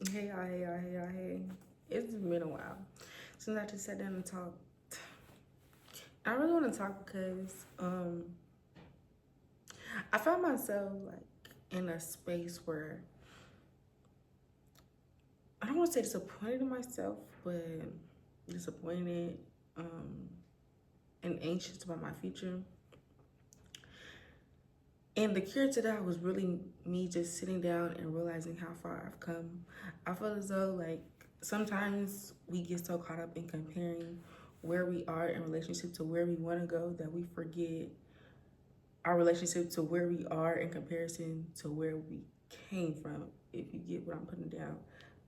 Hey y'all, hey y'all, hey y'all, hey. It's been a while since I just sat down and talked. I really want to talk because I found myself like in a space where I don't want to say disappointed in myself, but disappointed um, and anxious about my future. And the cure to that was really me just sitting down and realizing how far I've come. I feel as though like sometimes we get so caught up in comparing where we are in relationship to where we want to go that we forget our relationship to where we are in comparison to where we came from, if you get what I'm putting down.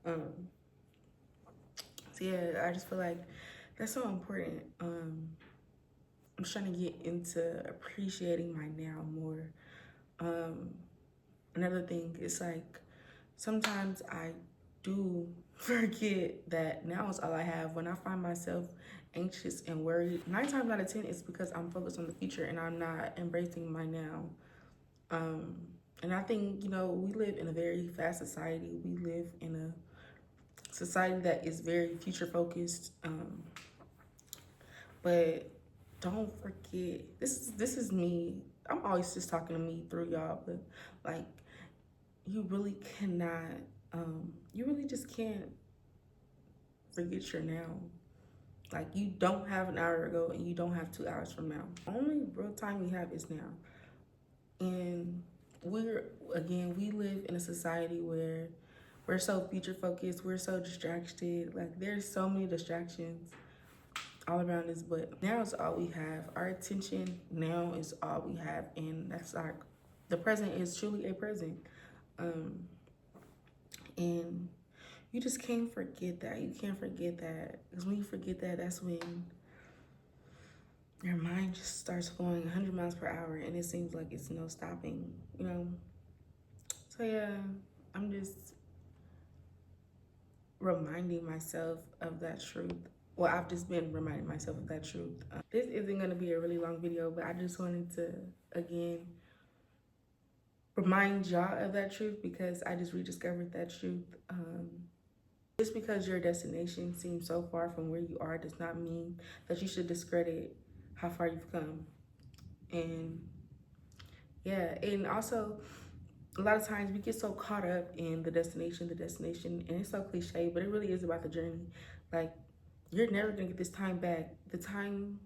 Um, so yeah, I just feel like that's so important. I'm just trying to get into appreciating my now more. Um, Another thing is like sometimes I do forget that now is all I have. When I find myself anxious and worried, 9 times out of 10 it's because I'm focused on the future and I'm not embracing my now. Um, and I think, we live in a very fast society. We live in a society that is very future focused. But don't forget, this is me. I'm always just talking to me through y'all, but like you really cannot, you really just can't forget your now. Like you don't have an hour ago and you don't have 2 hours from now. Only real time you have is now. And we live in a society where we're so future focused, we're so distracted. Like there's so many distractions all around us, but now is all we have. Our attention now is all we have, and that's like the present is truly a present. Um, and you just can't forget that. You can't forget that because when you forget that, that's when your mind just starts going 100 miles per hour, and it seems like it's no stopping. So yeah, I'm just reminding myself of that truth. Well, I've just been reminding myself of that truth. This isn't going to be a really long video, but I just wanted to, again, remind y'all of that truth because I just rediscovered that truth. Just because your destination seems so far from where you are does not mean that you should discredit how far you've come. And yeah, and also a lot of times we get so caught up in the destination, and it's so cliche, but it really is about the journey. Like, you're never gonna get this time back. The time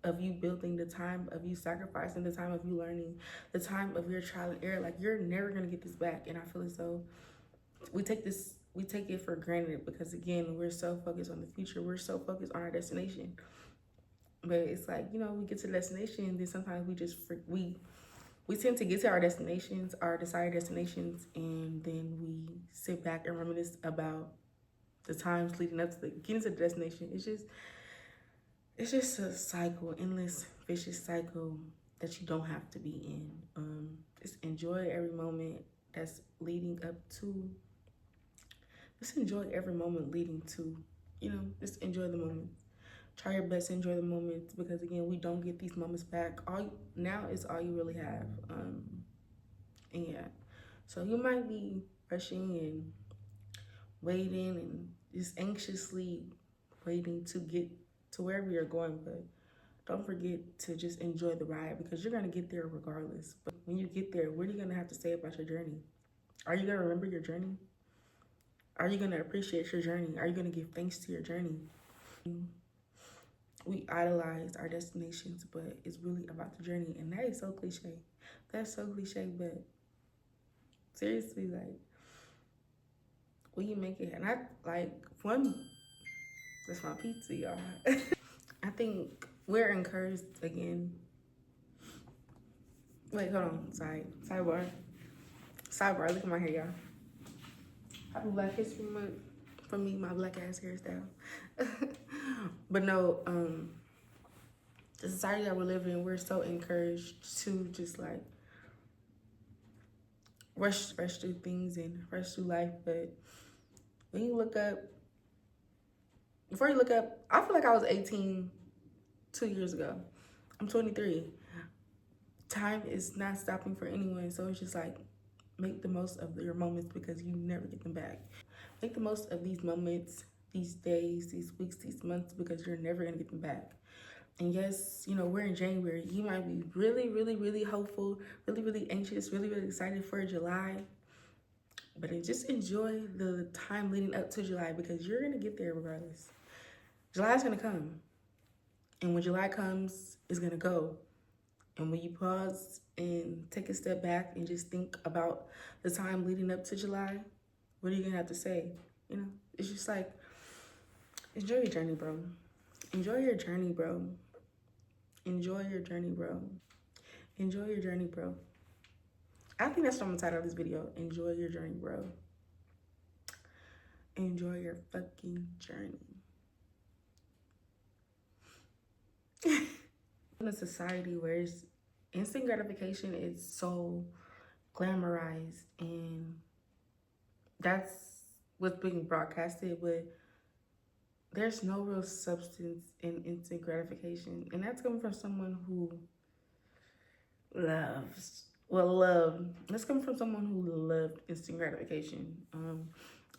of you building, the time of you sacrificing, the time of you learning, the time of your trial and error, like you're never gonna get this back. And I feel as though we take it for granted because again, we're so focused on the future, we're so focused on our destination. But it's like, we get to the destination and then sometimes we tend to get to our destinations, our desired destinations, and then we sit back and reminisce about the times leading up to getting to the destination. It's just a cycle, endless vicious cycle that you don't have to be in. Just enjoy every moment that's leading up to. Just enjoy every moment leading to. Just enjoy the moments. Try your best to enjoy the moments because again, we don't get these moments back. Now is all you really have. And yeah, so you might be rushing and waiting and just anxiously waiting to get to wherever you're going, but don't forget to just enjoy the ride because you're gonna get there regardless. But when you get there, what are you gonna have to say about your journey? Are you gonna remember your journey? Are you gonna appreciate your journey? Are you gonna give thanks to your journey? We idolize our destinations, but it's really about the journey, and that is so cliche. That's so cliche, but seriously, like, will you make it? And I like one. That's my pizza, y'all. I think we're encouraged again. Wait, hold on. Sorry. Sidebar. Sidebar. Look at my hair, y'all. Happy Black History Month for me, my black ass hairstyle. But no, the society that we're living in, we're so encouraged to just like rush through things and rush through life. But when you look up, before you look up, I feel like I was 18 2 years ago. I'm 23. Time is not stopping for anyone. So it's just like, Make the most of your moments because you never get them back. Make the most of these moments, these days, these weeks, these months, because you're never gonna get them back. And yes, you know, we're in January. You might be really, really, really hopeful, really, really anxious, really, really excited for July. But just enjoy the time leading up to July because you're gonna get there regardless. July's gonna come. And when July comes, it's gonna go. And when you pause and take a step back and just think about the time leading up to July, what are you gonna have to say? You know, it's just like, enjoy your journey, bro. Enjoy your journey, bro. Enjoy your journey, bro. Enjoy your journey, bro. I think that's what I'm gonna title this video. Enjoy your journey, bro. Enjoy your fucking journey. In a society where instant gratification is so glamorized and that's what's being broadcasted, but there's no real substance in instant gratification. And that's coming from someone who that's coming from someone who loved instant gratification.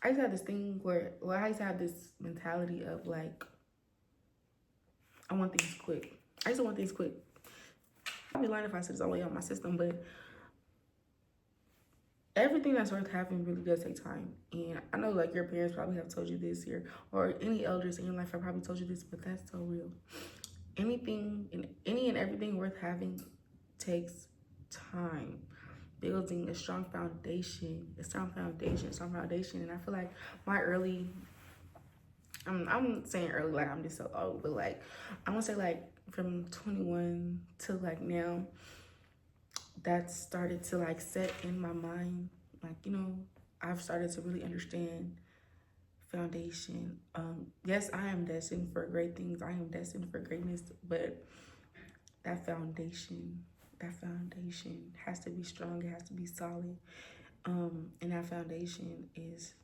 I used to have this thing where, I used to have this mentality of like, I want things quick. I used to want things quick. I'd be lying if I said it's only on my system, but everything that's worth having really does take time. And I know like your parents probably have told you this here, or any elders in your life have probably told you this, but that's so real. Anything and any and everything worth having takes time. Building a strong foundation. And I feel like my early, I'm saying early like I'm just so old, but like I'm gonna say like from 21 to like now, that started to like set in my mind. Like, you know, I've started to really understand foundation. Yes, I am destined for great things. I am destined for greatness, but that foundation has to be strong. It has to be solid. And that foundation is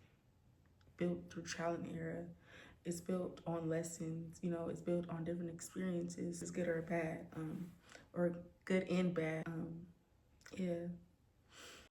built through trial and error. It's built on lessons, you know, it's built on different experiences. It's good or bad, or good and bad. Yeah.